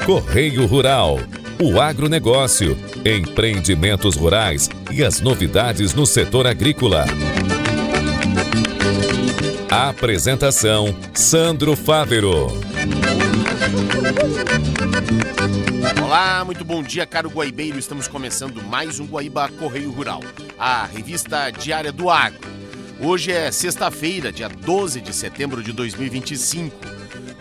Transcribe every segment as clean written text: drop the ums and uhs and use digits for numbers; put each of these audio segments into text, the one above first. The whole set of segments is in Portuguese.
Correio Rural, o agronegócio, empreendimentos rurais e as novidades no setor agrícola. Apresentação: Sandro Fávero. Olá, muito bom dia, caro guaibeiro. Estamos começando mais um Guaíba Correio Rural, a revista diária do agro. Hoje é sexta-feira, dia 12 de setembro de 2025.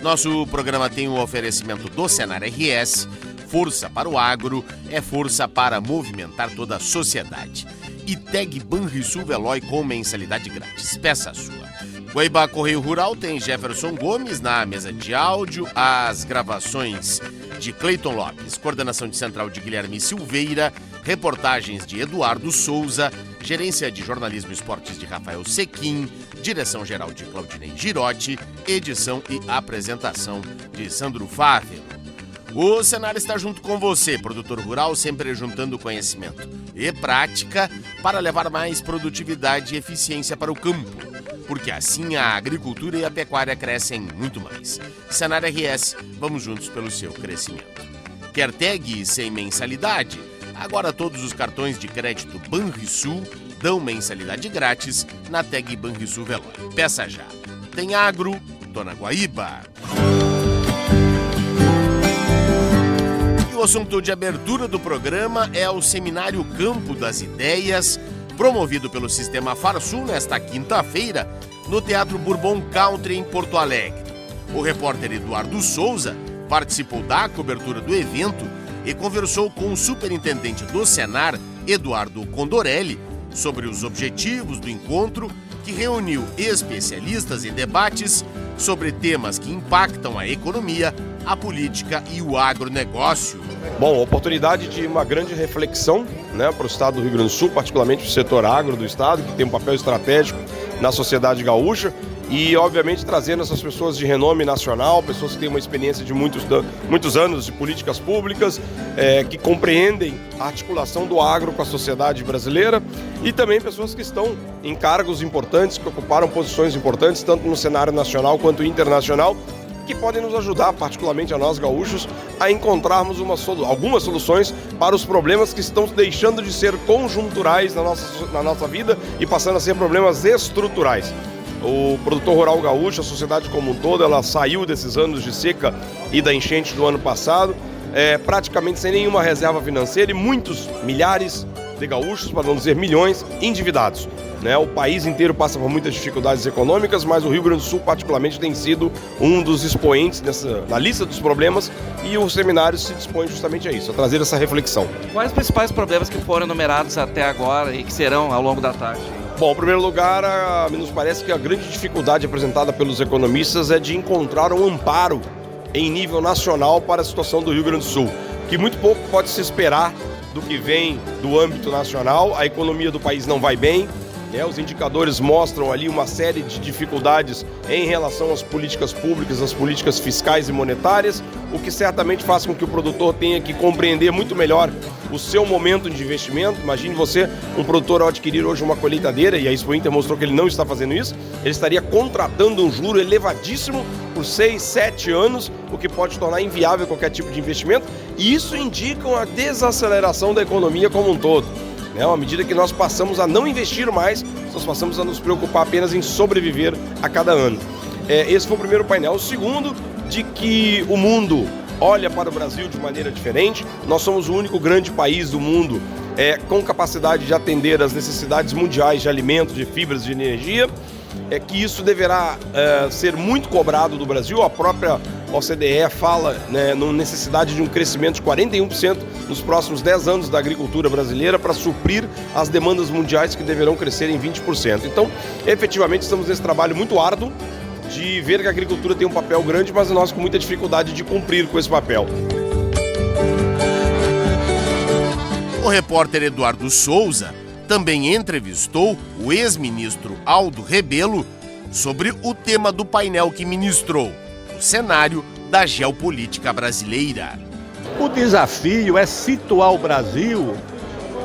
Nosso programa tem o oferecimento do Senar RS. Força para o agro é força para movimentar toda a sociedade. E Teg Banrisul Veloy com mensalidade grátis. Peça a sua. Guaíba Correio Rural tem Jefferson Gomes na mesa de áudio, as gravações de Cleiton Lopes, coordenação de central de Guilherme Silveira, reportagens de Eduardo Souza, gerência de jornalismo e esportes de Rafael Sequim, direção-geral de Claudinei Girotti, edição e apresentação de Sandro Fávero. O Senar está junto com você, produtor rural, sempre juntando conhecimento e prática para levar mais produtividade e eficiência para o campo, porque assim a agricultura e a pecuária crescem muito mais. Senar RS, vamos juntos pelo seu crescimento. Quer tag sem mensalidade? Agora todos os cartões de crédito Banrisul dão mensalidade grátis na tag Banrisul Veloy. Peça já. Tem agro, Dona Guaíba. O assunto de abertura do programa é o Seminário Campo das Ideias, promovido pelo Sistema Farsul nesta quinta-feira, no Teatro Bourbon Country, em Porto Alegre. O repórter Eduardo Souza participou da cobertura do evento e conversou com o superintendente do Senar, Eduardo Condorelli, sobre os objetivos do encontro, que reuniu especialistas e debates sobre temas que impactam a economia, a política e o agronegócio. Bom, oportunidade de uma grande reflexão, para o estado do Rio Grande do Sul, particularmente para o setor agro do estado, que tem um papel estratégico na sociedade gaúcha e, obviamente, trazendo essas pessoas de renome nacional, pessoas que têm uma experiência de muitos anos de políticas públicas, que compreendem a articulação do agro com a sociedade brasileira e também pessoas que estão em cargos importantes, que ocuparam posições importantes, tanto no cenário nacional quanto internacional, que podem nos ajudar, particularmente a nós gaúchos, a encontrarmos algumas soluções para os problemas que estão deixando de ser conjunturais na nossa vida e passando a ser problemas estruturais. O produtor rural gaúcho, a sociedade como um todo, ela saiu desses anos de seca e da enchente do ano passado, praticamente sem nenhuma reserva financeira e muitos milhares de gaúchos, para não dizer milhões, endividados. O país inteiro passa por muitas dificuldades econômicas, mas o Rio Grande do Sul particularmente tem sido um dos expoentes na lista dos problemas, e o seminário se dispõe justamente a isso, a trazer essa reflexão. Quais os principais problemas que foram enumerados até agora e que serão ao longo da tarde? Bom, em primeiro lugar, nos parece que a grande dificuldade apresentada pelos economistas é de encontrar um amparo em nível nacional para a situação do Rio Grande do Sul, que muito pouco pode se esperar do que vem do âmbito nacional. A economia do país não vai bem. Os indicadores mostram ali uma série de dificuldades em relação às políticas públicas, às políticas fiscais e monetárias, o que certamente faz com que o produtor tenha que compreender muito melhor o seu momento de investimento. Imagine você, um produtor, ao adquirir hoje uma colheitadeira, e a Expo Inter mostrou que ele não está fazendo isso, ele estaria contratando um juro elevadíssimo por 6, 7 anos, o que pode tornar inviável qualquer tipo de investimento, e isso indica uma desaceleração da economia como um todo. À medida que nós passamos a não investir mais, nós passamos a nos preocupar apenas em sobreviver a cada ano. Esse foi o primeiro painel. O segundo, de que o mundo olha para o Brasil de maneira diferente. Nós somos o único grande país do mundo com capacidade de atender às necessidades mundiais de alimentos, de fibras, de energia. Que isso deverá ser muito cobrado do Brasil. A própria OCDE fala na necessidade de um crescimento de 41% nos próximos 10 anos da agricultura brasileira para suprir as demandas mundiais, que deverão crescer em 20%. Então, efetivamente, estamos nesse trabalho muito árduo de ver que a agricultura tem um papel grande, mas nós com muita dificuldade de cumprir com esse papel. O repórter Eduardo Souza também entrevistou o ex-ministro Aldo Rebelo sobre o tema do painel que ministrou, o cenário da geopolítica brasileira. O desafio é situar o Brasil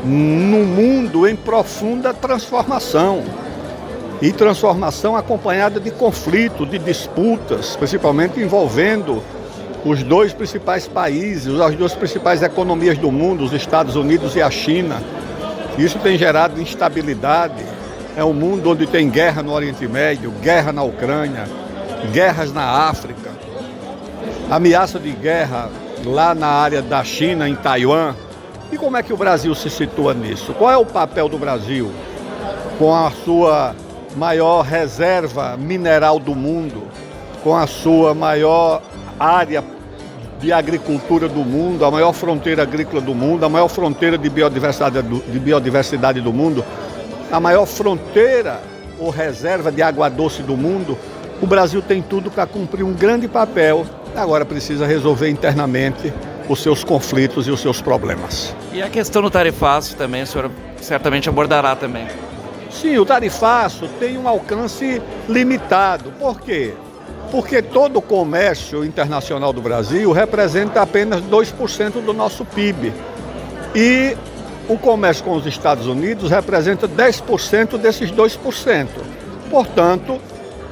num mundo em profunda transformação. E transformação acompanhada de conflito, de disputas, principalmente envolvendo os dois principais países, as duas principais economias do mundo, os Estados Unidos e a China. Isso tem gerado instabilidade. É um mundo onde tem guerra no Oriente Médio, guerra na Ucrânia, guerras na África, ameaça de guerra lá na área da China, em Taiwan. E como é que o Brasil se situa nisso? Qual é o papel do Brasil com a sua maior reserva mineral do mundo, com a sua maior área de agricultura do mundo, a maior fronteira agrícola do mundo, a maior fronteira de biodiversidade do mundo, a maior fronteira ou reserva de água doce do mundo? O Brasil tem tudo para cumprir um grande papel, agora precisa resolver internamente os seus conflitos e os seus problemas. E a questão do tarifaço também, o senhor certamente abordará também. Sim, o tarifaço tem um alcance limitado. Por quê? Porque todo o comércio internacional do Brasil representa apenas 2% do nosso PIB. E o comércio com os Estados Unidos representa 10% desses 2%. Portanto,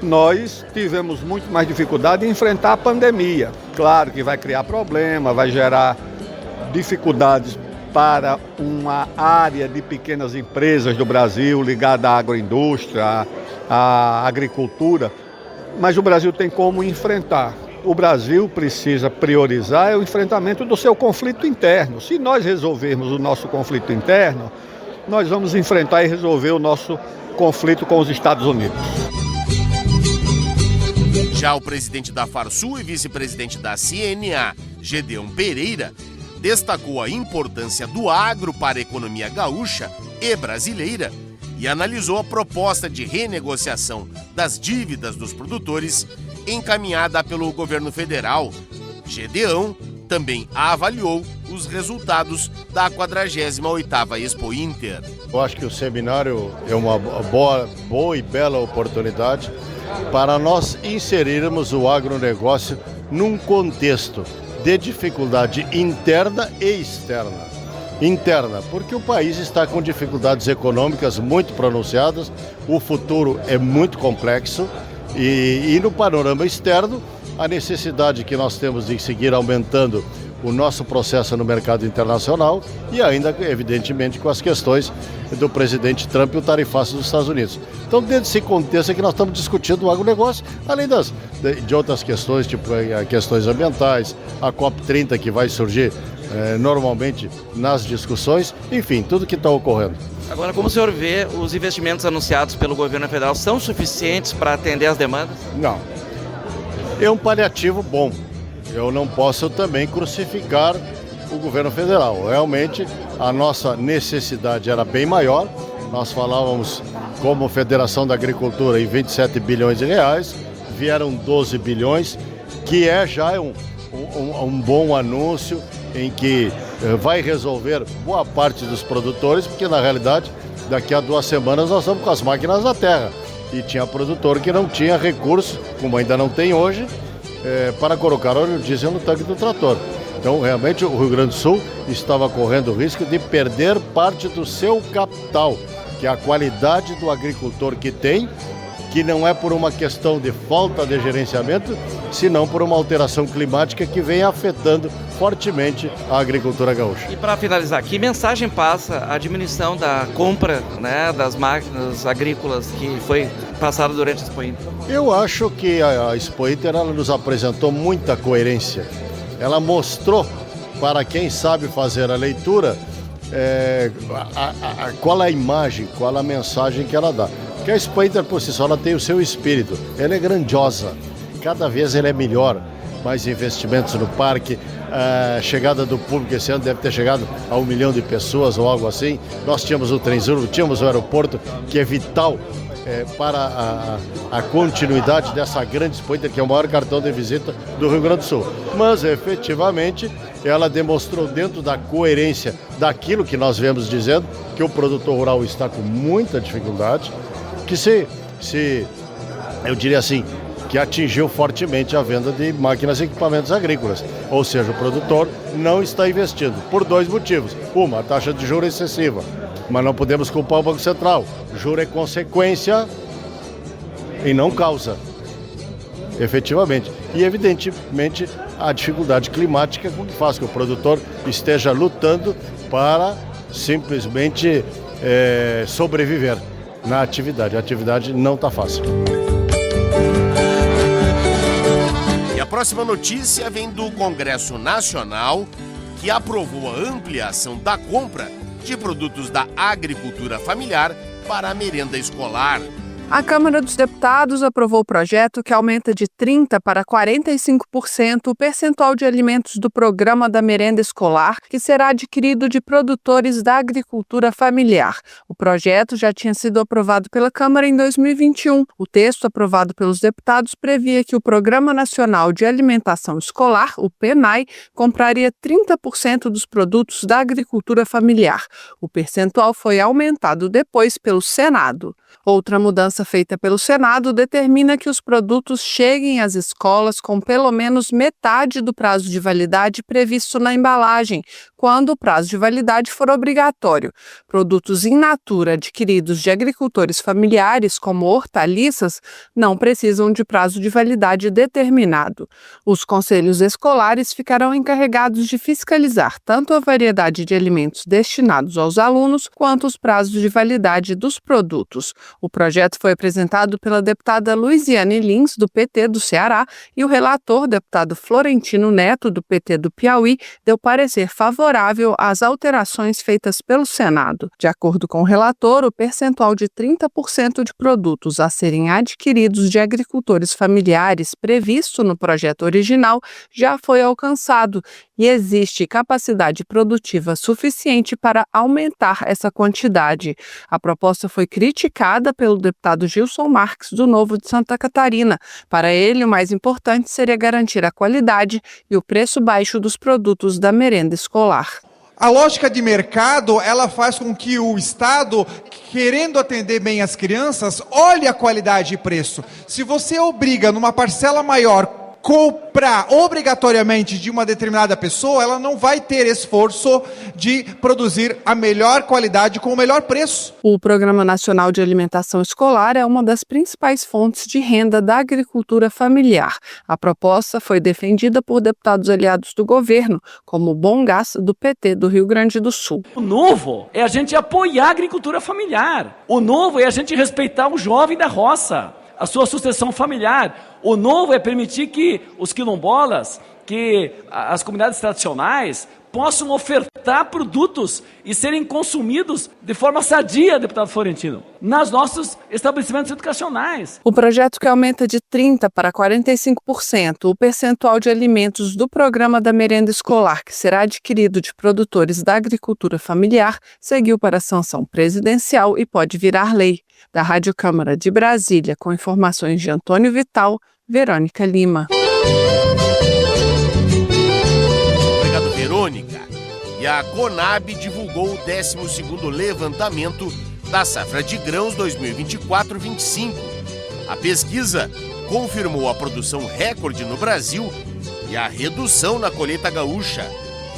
nós tivemos muito mais dificuldade em enfrentar a pandemia. Claro que vai criar problema, vai gerar dificuldades para uma área de pequenas empresas do Brasil ligada à agroindústria, à agricultura, mas o Brasil tem como enfrentar. O Brasil precisa priorizar o enfrentamento do seu conflito interno. Se nós resolvermos o nosso conflito interno, nós vamos enfrentar e resolver o nosso conflito com os Estados Unidos. Já o presidente da Farsul e vice-presidente da CNA, Gedeão Pereira, destacou a importância do agro para a economia gaúcha e brasileira e analisou a proposta de renegociação das dívidas dos produtores encaminhada pelo governo federal. Gedeão também avaliou os resultados da 48ª Expo Inter. Eu acho que o seminário é uma boa e bela oportunidade para nós inserirmos o agronegócio num contexto de dificuldade interna e externa. Interna, porque o país está com dificuldades econômicas muito pronunciadas, o futuro é muito complexo e no panorama externo, a necessidade que nós temos de seguir aumentando o nosso processo no mercado internacional e ainda, evidentemente, com as questões do presidente Trump e o tarifaço dos Estados Unidos. Então, dentro desse contexto é que nós estamos discutindo o agronegócio, além de outras questões, tipo questões ambientais, a COP30 que vai surgir normalmente nas discussões, enfim, tudo que está ocorrendo. Agora, como o senhor vê, os investimentos anunciados pelo governo federal são suficientes para atender as demandas? Não. É um paliativo bom. Eu não posso também crucificar o governo federal. Realmente, a nossa necessidade era bem maior. Nós falávamos, como Federação da Agricultura, em 27 bilhões de reais. Vieram 12 bilhões, que já um bom anúncio em que vai resolver boa parte dos produtores, porque, na realidade, daqui a 2 semanas nós estamos com as máquinas na terra. E tinha produtor que não tinha recurso, como ainda não tem hoje, para colocar óleo diesel no tanque do trator. Então, realmente, o Rio Grande do Sul estava correndo o risco de perder parte do seu capital, que é a qualidade do agricultor que tem, que não é por uma questão de falta de gerenciamento, senão por uma alteração climática que vem afetando fortemente a agricultura gaúcha. E para finalizar, que mensagem passa a diminuição da compra, das máquinas agrícolas que foi passada durante a Expo Inter? Eu acho que a Expo Inter ela nos apresentou muita coerência. Ela mostrou para quem sabe fazer a leitura qual é a imagem, qual a mensagem que ela dá. Porque a Expo Inter por si só ela tem o seu espírito, ela é grandiosa, cada vez ela é melhor, mais investimentos no parque, a chegada do público esse ano deve ter chegado a 1 milhão de pessoas ou algo assim. Nós tínhamos o Transurbo, tínhamos o aeroporto, que é vital para a continuidade dessa grande Expo Inter, que é o maior cartão de visita do Rio Grande do Sul. Mas, efetivamente, ela demonstrou dentro da coerência daquilo que nós vemos dizendo, que o produtor rural está com muita dificuldade, que eu diria assim, que atingiu fortemente a venda de máquinas e equipamentos agrícolas. Ou seja, o produtor não está investindo, por 2 motivos. Uma, a taxa de juros é excessiva, mas não podemos culpar o Banco Central. Juro é consequência e não causa, efetivamente. E, evidentemente, a dificuldade climática com que faz que o produtor esteja lutando para simplesmente sobreviver na atividade. A atividade não está fácil. E a próxima notícia vem do Congresso Nacional, que aprovou a ampliação da compra de produtos da agricultura familiar para a merenda escolar. A Câmara dos Deputados aprovou o projeto que aumenta de 30% para 45% o percentual de alimentos do programa da merenda escolar, que será adquirido de produtores da agricultura familiar. O projeto já tinha sido aprovado pela Câmara em 2021. O texto aprovado pelos deputados previa que o Programa Nacional de Alimentação Escolar, o PNAE, compraria 30% dos produtos da agricultura familiar. O percentual foi aumentado depois pelo Senado. Outra mudança feita pelo Senado determina que os produtos cheguem às escolas com pelo menos metade do prazo de validade previsto na embalagem, quando o prazo de validade for obrigatório. Produtos in natura adquiridos de agricultores familiares, como hortaliças, não precisam de prazo de validade determinado. Os conselhos escolares ficarão encarregados de fiscalizar tanto a variedade de alimentos destinados aos alunos, quanto os prazos de validade dos produtos. O projeto foi apresentado pela deputada Luiziane Lins, do PT do Ceará, e o relator, deputado Florentino Neto, do PT do Piauí, deu parecer favorável às alterações feitas pelo Senado. De acordo com o relator, o percentual de 30% de produtos a serem adquiridos de agricultores familiares previsto no projeto original já foi alcançado e existe capacidade produtiva suficiente para aumentar essa quantidade. A proposta foi criticada pelo deputado Gilson Marques, do Novo de Santa Catarina. Para ele, o mais importante seria garantir a qualidade e o preço baixo dos produtos da merenda escolar. A lógica de mercado, ela faz com que o Estado, querendo atender bem as crianças, olhe a qualidade e preço. Se você obriga numa parcela maior comprar obrigatoriamente de uma determinada pessoa, ela não vai ter esforço de produzir a melhor qualidade com o melhor preço. O Programa Nacional de Alimentação Escolar é uma das principais fontes de renda da agricultura familiar. A proposta foi defendida por deputados aliados do governo, como o Bom Gás, do PT do Rio Grande do Sul. O novo é a gente apoiar a agricultura familiar. O novo é a gente respeitar o jovem da roça, a sua sucessão familiar. O novo é permitir que os quilombolas, que as comunidades tradicionais possam ofertar produtos e serem consumidos de forma sadia, deputado Florentino, nos nossos estabelecimentos educacionais. O projeto, que aumenta de 30% para 45% o percentual de alimentos do programa da merenda escolar que será adquirido de produtores da agricultura familiar, seguiu para a sanção presidencial e pode virar lei. Da Rádio Câmara de Brasília, com informações de Antônio Vital, Verônica Lima. Obrigado, Verônica. E a Conab divulgou o 12º levantamento da safra de grãos 2024-25. A pesquisa confirmou a produção recorde no Brasil e a redução na colheita gaúcha.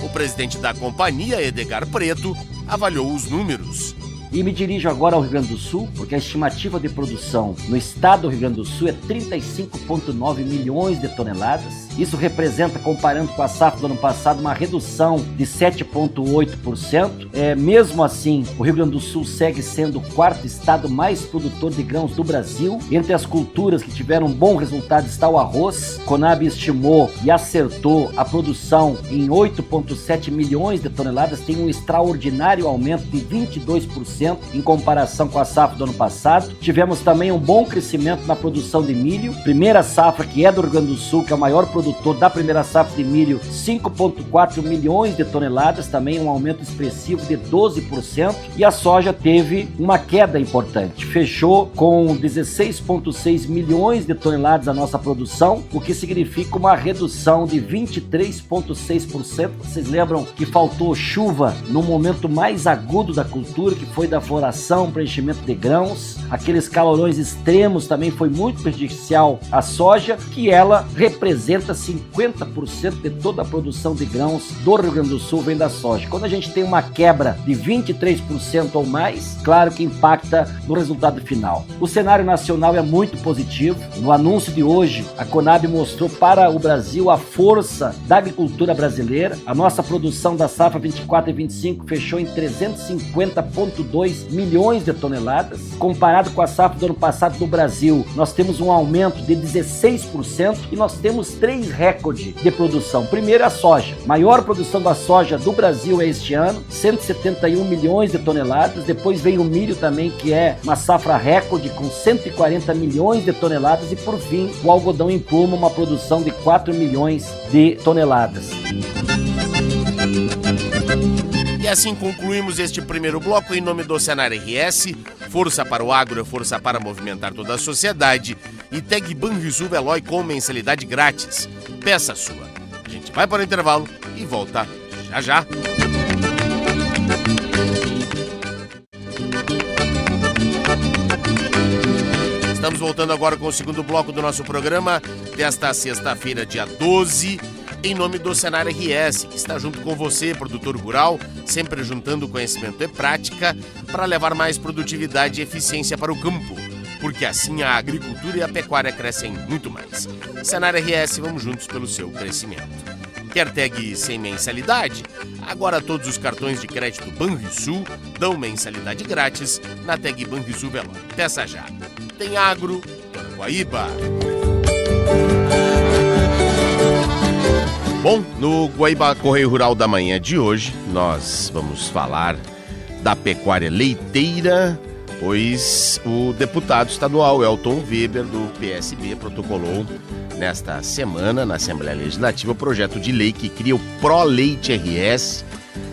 O presidente da companhia, Edgar Preto, avaliou os números. E me dirijo agora ao Rio Grande do Sul, porque a estimativa de produção no estado do Rio Grande do Sul é 35,9 milhões de toneladas. Isso representa, comparando com a safra do ano passado, uma redução de 7,8%. Mesmo assim, o Rio Grande do Sul segue sendo o quarto estado mais produtor de grãos do Brasil. Entre as culturas que tiveram um bom resultado está o arroz. Conab estimou e acertou a produção em 8,7 milhões de toneladas, tem um extraordinário aumento de 22% em comparação com a safra do ano passado. Tivemos também um bom crescimento na produção de milho. Primeira safra, que é do Rio Grande do Sul, que é o maior produtor da primeira safra de milho, 5,4 milhões de toneladas, também um aumento expressivo de 12%. E a soja teve uma queda importante. Fechou com 16,6 milhões de toneladas a nossa produção, o que significa uma redução de 23,6%. Vocês lembram que faltou chuva no momento mais agudo da cultura, que foi da floração, preenchimento de grãos. Aqueles calorões extremos também foi muito prejudicial à soja, que ela representa 50% de toda a produção de grãos do Rio Grande do Sul vem da soja. Quando a gente tem uma quebra de 23% ou mais, claro que impacta no resultado final. O cenário nacional é muito positivo. No anúncio de hoje, a Conab mostrou para o Brasil a força da agricultura brasileira. A nossa produção da safra 24 e 25 fechou em 350,2 milhões de toneladas. Comparado com a safra do ano passado do Brasil, nós temos um aumento de 16% e nós temos 3 recordes de produção. Primeiro, a soja. Maior produção da soja do Brasil é este ano, 171 milhões de toneladas. Depois vem o milho também, que é uma safra recorde com 140 milhões de toneladas. E por fim, o algodão em pluma, uma produção de 4 milhões de toneladas. E assim concluímos este primeiro bloco em nome do Senar RS, força para o agro, força para movimentar toda a sociedade, e Teg Banrisul Veloy com mensalidade grátis. Peça a sua. A gente vai para o intervalo e volta já já. Estamos voltando agora com o segundo bloco do nosso programa desta sexta-feira, dia 12, em nome do Senar RS, que está junto com você, produtor rural, sempre juntando conhecimento e prática para levar mais produtividade e eficiência para o campo, porque assim a agricultura e a pecuária crescem muito mais. Senar RS, vamos juntos pelo seu crescimento. Quer tag sem mensalidade? Agora todos os cartões de crédito Banrisul dão mensalidade grátis na tag Banrisul Veloy. Peça já. Tem agro, Guaíba. Bom, no Guaíba Correio Rural da manhã de hoje, nós vamos falar da pecuária leiteira, pois o deputado estadual Elton Weber, do PSB, protocolou nesta semana, na Assembleia Legislativa, o projeto de lei que cria o ProLeite RS,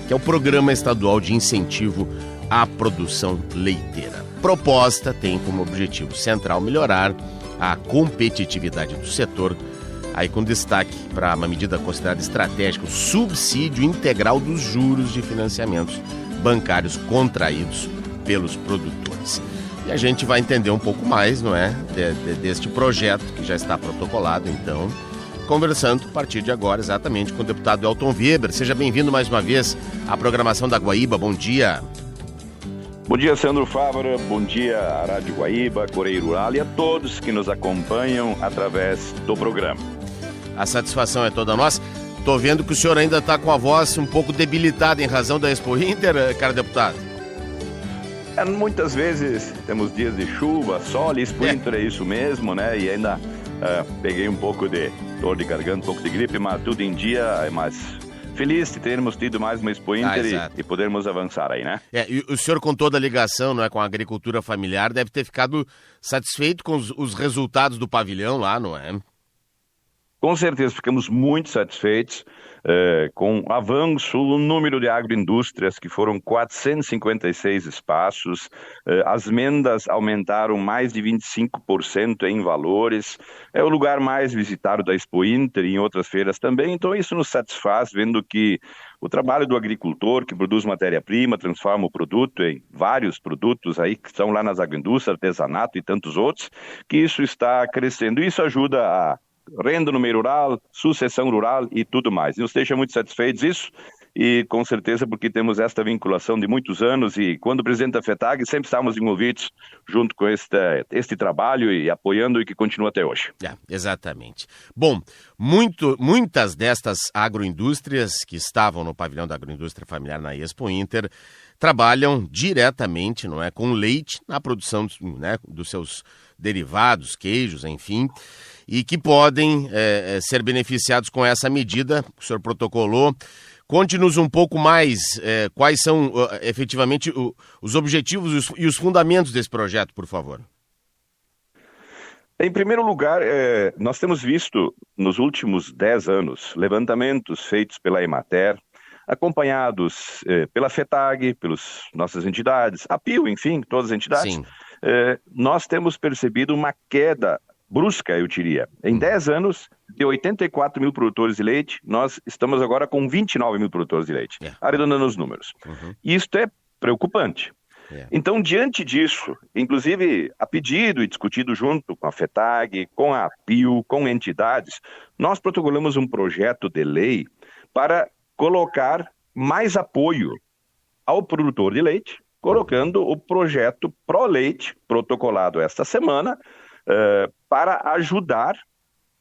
que é o Programa Estadual de Incentivo à Produção Leiteira. Proposta tem como objetivo central melhorar a competitividade do setor, aí com destaque para uma medida considerada estratégica, o subsídio integral dos juros de financiamentos bancários contraídos pelos produtores. E a gente vai entender um pouco mais, não é, deste projeto que já está protocolado, então, conversando a partir de agora exatamente com o deputado Elton Weber. Seja bem-vindo mais uma vez à programação da Guaíba. Bom dia. Bom dia, Sandro Fávara, bom dia à Rádio Guaíba, Correio Rural e a todos que nos acompanham através do programa. A satisfação é toda nossa. Tô vendo que o senhor ainda está com a voz um pouco debilitada em razão da Expo Inter, cara deputado. Muitas vezes temos dias de chuva, sol, e Expo Inter é isso mesmo, né? E ainda peguei um pouco de dor de garganta, um pouco de gripe, mas tudo em dia, mas feliz de termos tido mais uma Expo Inter e podermos avançar aí, né? E o senhor, com toda a ligação, não é, com a agricultura familiar, deve ter ficado satisfeito com os resultados do pavilhão lá, não é? Com certeza, ficamos muito satisfeitos com o avanço no número de agroindústrias, que foram 456 espaços, as emendas aumentaram mais de 25% em valores, é o lugar mais visitado da Expo Inter e em outras feiras também, então isso nos satisfaz, vendo que o trabalho do agricultor que produz matéria-prima, transforma o produto em vários produtos aí que estão lá nas agroindústrias, artesanato e tantos outros, que isso está crescendo, isso ajuda a renda no meio rural, sucessão rural e tudo mais. Nos deixa muito satisfeitos isso, e com certeza porque temos esta vinculação de muitos anos, e quando o presidente da FETAG sempre estávamos envolvidos junto com este trabalho e apoiando, e que continua até hoje. Exatamente. Bom, muitas destas agroindústrias que estavam no pavilhão da agroindústria familiar na Expo Inter trabalham diretamente, não é, com leite na produção, né, dos seus derivados, queijos, enfim, e que podem ser beneficiados com essa medida que o senhor protocolou. Conte-nos um pouco mais quais são efetivamente os objetivos e os fundamentos desse projeto, por favor. Em primeiro lugar, nós temos visto nos últimos 10 anos levantamentos feitos pela Emater, acompanhados pela FETAG, pelas nossas entidades, a PIO, enfim, todas as entidades. Nós temos percebido uma queda brusca, eu diria. Em 10 anos, de 84 mil produtores de leite, nós estamos agora com 29 mil produtores de leite, arredondando os números. Isto é preocupante. Então, diante disso, inclusive a pedido e discutido junto com a FETAG, com a APIL, com entidades, nós protocolamos um projeto de lei para colocar mais apoio ao produtor de leite, colocando o projeto Pro-Leite, protocolado esta semana, para ajudar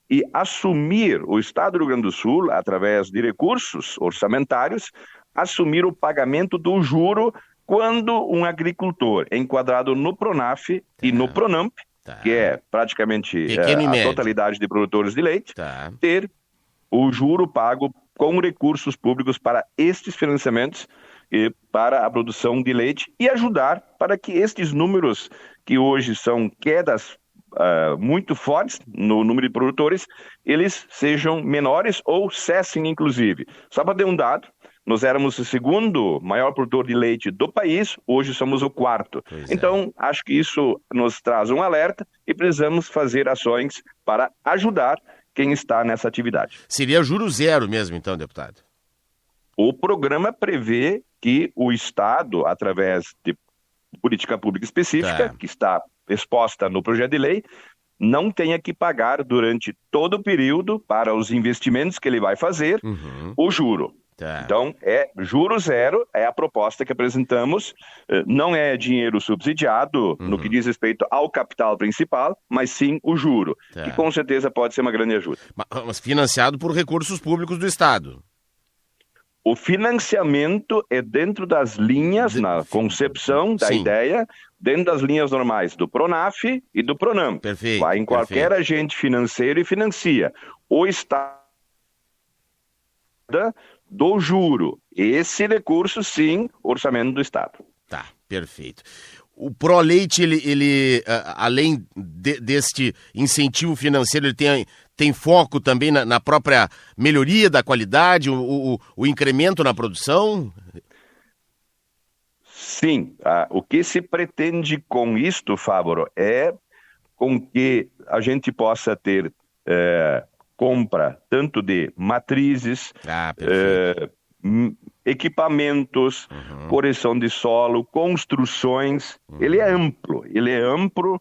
e assumir o Estado do Rio Grande do Sul, através de recursos orçamentários, assumir o pagamento do juro quando um agricultor enquadrado no PRONAF e no PRONAMP, que é praticamente a totalidade de produtores de leite, ter o juro pago com recursos públicos para estes financiamentos e para a produção de leite e ajudar para que estes números, que hoje são quedas muito fortes no número de produtores, eles sejam menores ou cessem, inclusive. Só para dar um dado, nós éramos o segundo maior produtor de leite do país, hoje somos o quarto. Então, acho que isso nos traz um alerta e precisamos fazer ações para ajudar quem está nessa atividade. Seria juro zero mesmo, então, deputado? O programa prevê que o Estado, através de política pública específica, que está exposta no projeto de lei, não tenha que pagar durante todo o período para os investimentos que ele vai fazer o juro. Então, é juro zero, é a proposta que apresentamos, não é dinheiro subsidiado no que diz respeito ao capital principal, mas sim o juro, que com certeza pode ser uma grande ajuda. Mas financiado por recursos públicos do Estado. O financiamento é dentro das linhas, na concepção da ideia, dentro das linhas normais do PRONAF e do PRONAMP. Vai em qualquer agente financeiro e financia. O Estado do juro. Esse recurso, sim, orçamento do Estado. Tá, perfeito. O Pro-Leite, ele além deste incentivo financeiro, ele tem foco também na própria melhoria da qualidade, o incremento na produção? Sim. O que se pretende com isto, Fávoro, é com que a gente possa ter compra tanto de matrizes, equipamentos, correção de solo, construções. Ele é amplo,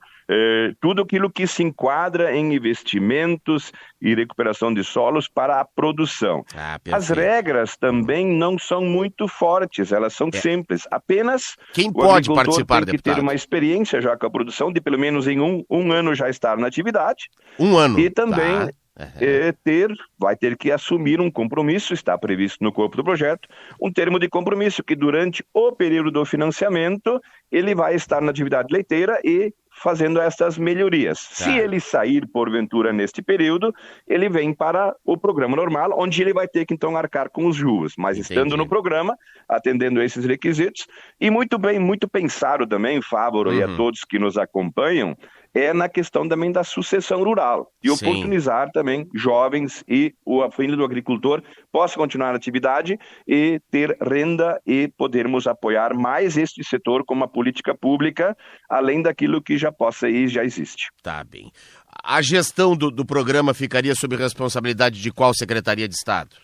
tudo aquilo que se enquadra em investimentos e recuperação de solos para a produção. As regras também não são muito fortes, elas são simples. Apenas quem pode participar, tem que ter uma experiência já com a produção de pelo menos em um ano já estar na atividade. Um ano. E também vai ter que assumir um compromisso, está previsto no corpo do projeto, um termo de compromisso que durante o período do financiamento ele vai estar na atividade leiteira e fazendo estas melhorias. Se ele sair porventura neste período, ele vem para o programa normal, onde ele vai ter que então arcar com os juros, mas estando no programa, atendendo a esses requisitos, e muito bem, muito pensado também, Fávoro, e a todos que nos acompanham, é na questão também da sucessão rural e oportunizar também jovens e a família do agricultor possa continuar a atividade e ter renda e podermos apoiar mais este setor como uma política pública, além daquilo que já possa e já existe. Tá bem. A gestão do programa ficaria sob responsabilidade de qual Secretaria de Estado?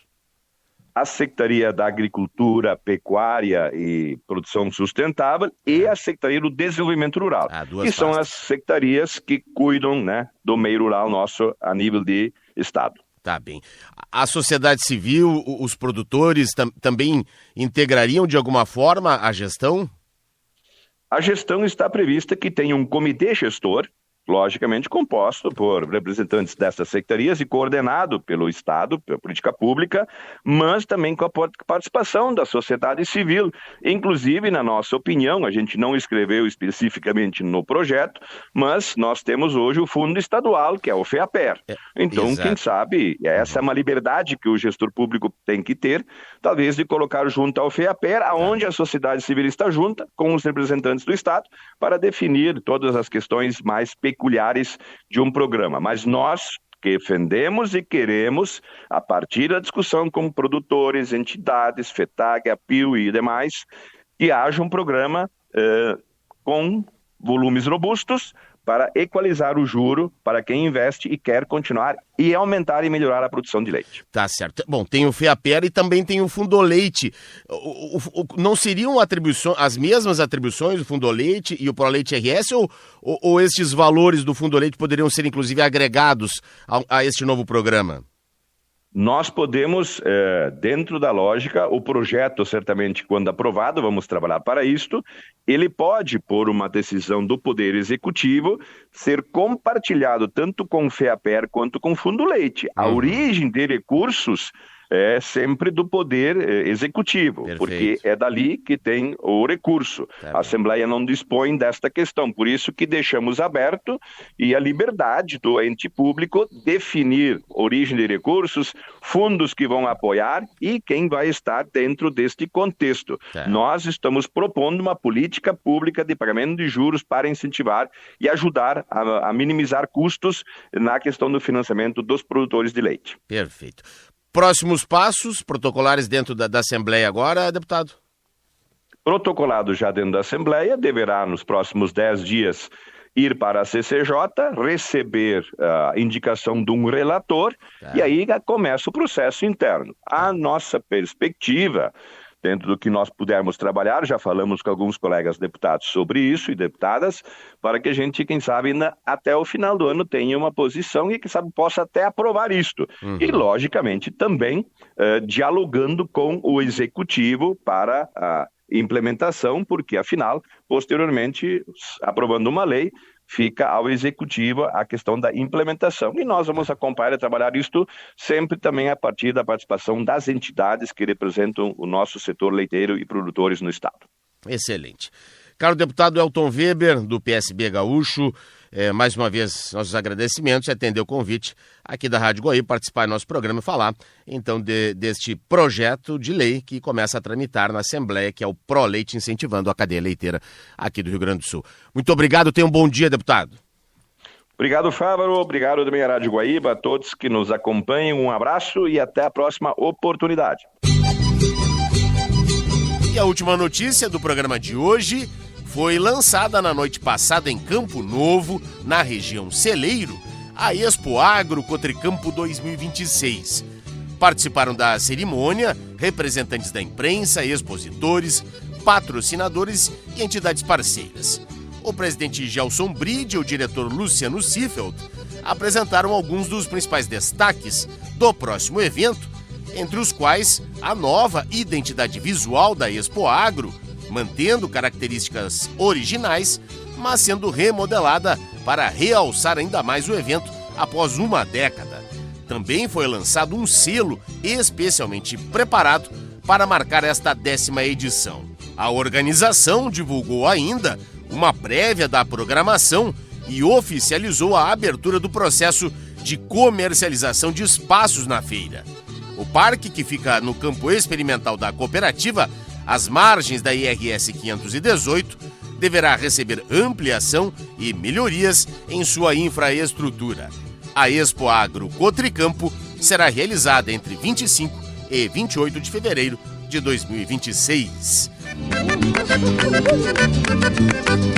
A Secretaria da Agricultura, Pecuária e Produção Sustentável e a Secretaria do Desenvolvimento Rural, que são as secretarias que cuidam, né, do meio rural nosso a nível de Estado. Tá bem. A sociedade civil, os produtores também integrariam de alguma forma a gestão? A gestão está prevista que tenha um comitê gestor, logicamente composto por representantes dessas secretarias e coordenado pelo Estado, pela política pública, mas também com a participação da sociedade civil. Inclusive, na nossa opinião, a gente não escreveu especificamente no projeto, mas nós temos hoje o fundo estadual, que é o FEAPER. Então, quem sabe, essa é uma liberdade que o gestor público tem que ter, talvez de colocar junto ao FEAPER, aonde a sociedade civil está junta com os representantes do Estado, para definir todas as questões mais peculiares de um programa, mas nós defendemos e queremos, a partir da discussão com produtores, entidades, FETAG, APIL e demais, que haja um programa com volumes robustos para equalizar o juro para quem investe e quer continuar e aumentar e melhorar a produção de leite. Tá certo. Bom, tem o FEAPER e também tem o Fundoleite. Não seriam as mesmas atribuições do Fundoleite e o Proleite RS ou estes valores do Fundoleite poderiam ser inclusive agregados a este novo programa? Nós podemos, dentro da lógica, o projeto, certamente, quando aprovado, vamos trabalhar para isto, ele pode, por uma decisão do Poder Executivo, ser compartilhado tanto com o FEAPER quanto com o Fundo Leite. A origem de recursos é sempre do Poder Executivo, porque é dali que tem o recurso. A Assembleia não dispõe desta questão, por isso que deixamos aberto e a liberdade do ente público definir origem de recursos, fundos que vão apoiar e quem vai estar dentro deste contexto. Nós estamos propondo uma política pública de pagamento de juros para incentivar e ajudar a minimizar custos na questão do financiamento dos produtores de leite. Perfeito. Próximos passos protocolares dentro da Assembleia agora, deputado? Protocolado já dentro da Assembleia, deverá nos próximos 10 dias ir para a CCJ, receber a indicação de um relator e aí começa o processo interno. A nossa perspectiva, dentro do que nós pudermos trabalhar, já falamos com alguns colegas deputados sobre isso e deputadas, para que a gente, quem sabe, até o final do ano tenha uma posição e, quem sabe, possa até aprovar isto. E, logicamente, também dialogando com o Executivo para a implementação, porque, afinal, posteriormente, aprovando uma lei, fica ao Executivo a questão da implementação. E nós vamos acompanhar e trabalhar isto sempre também a partir da participação das entidades que representam o nosso setor leiteiro e produtores no Estado. Excelente. Caro deputado Elton Weber, do PSB Gaúcho, mais uma vez nossos agradecimentos e atender o convite aqui da Rádio Guaíba, participar do nosso programa e falar então deste projeto de lei que começa a tramitar na Assembleia, que é o Proleite, incentivando a cadeia leiteira aqui do Rio Grande do Sul. Muito obrigado, tenha um bom dia, deputado. Obrigado, Fávaro, obrigado também à Rádio Guaíba, a todos que nos acompanham, um abraço e até a próxima oportunidade. E a última notícia do programa de hoje foi lançada na noite passada em Campo Novo, na região Celeiro, a Expo Agro Cotricampo 2026. Participaram da cerimônia representantes da imprensa, expositores, patrocinadores e entidades parceiras. O presidente Gelson Bride e o diretor Luciano Siefeld apresentaram alguns dos principais destaques do próximo evento, entre os quais a nova identidade visual da Expo Agro, mantendo características originais, mas sendo remodelada para realçar ainda mais o evento após uma década. Também foi lançado um selo especialmente preparado para marcar esta 10ª edição. A organização divulgou ainda uma prévia da programação e oficializou a abertura do processo de comercialização de espaços na feira. O parque, que fica no campo experimental da cooperativa, às margens da IRS 518, deverá receber ampliação e melhorias em sua infraestrutura. A Expo Agro Cotricampo será realizada entre 25 e 28 de fevereiro de 2026.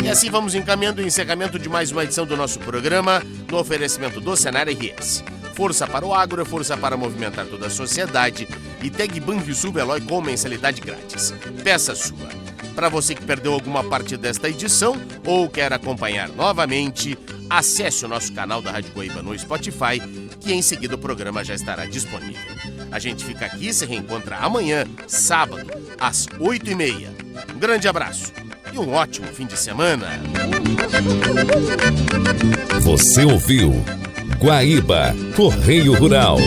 E assim vamos encaminhando o encerramento de mais uma edição do nosso programa, no oferecimento do Senar RS. Força para o agro é força para movimentar toda a sociedade. E Tag Banrisul Veloy com mensalidade grátis. Peça sua. Para você que perdeu alguma parte desta edição ou quer acompanhar novamente, acesse o nosso canal da Rádio Guaíba no Spotify, que em seguida o programa já estará disponível. A gente fica aqui e se reencontra amanhã, sábado, às 8h30. Um grande abraço e um ótimo fim de semana. Você ouviu Guaíba Correio Rural.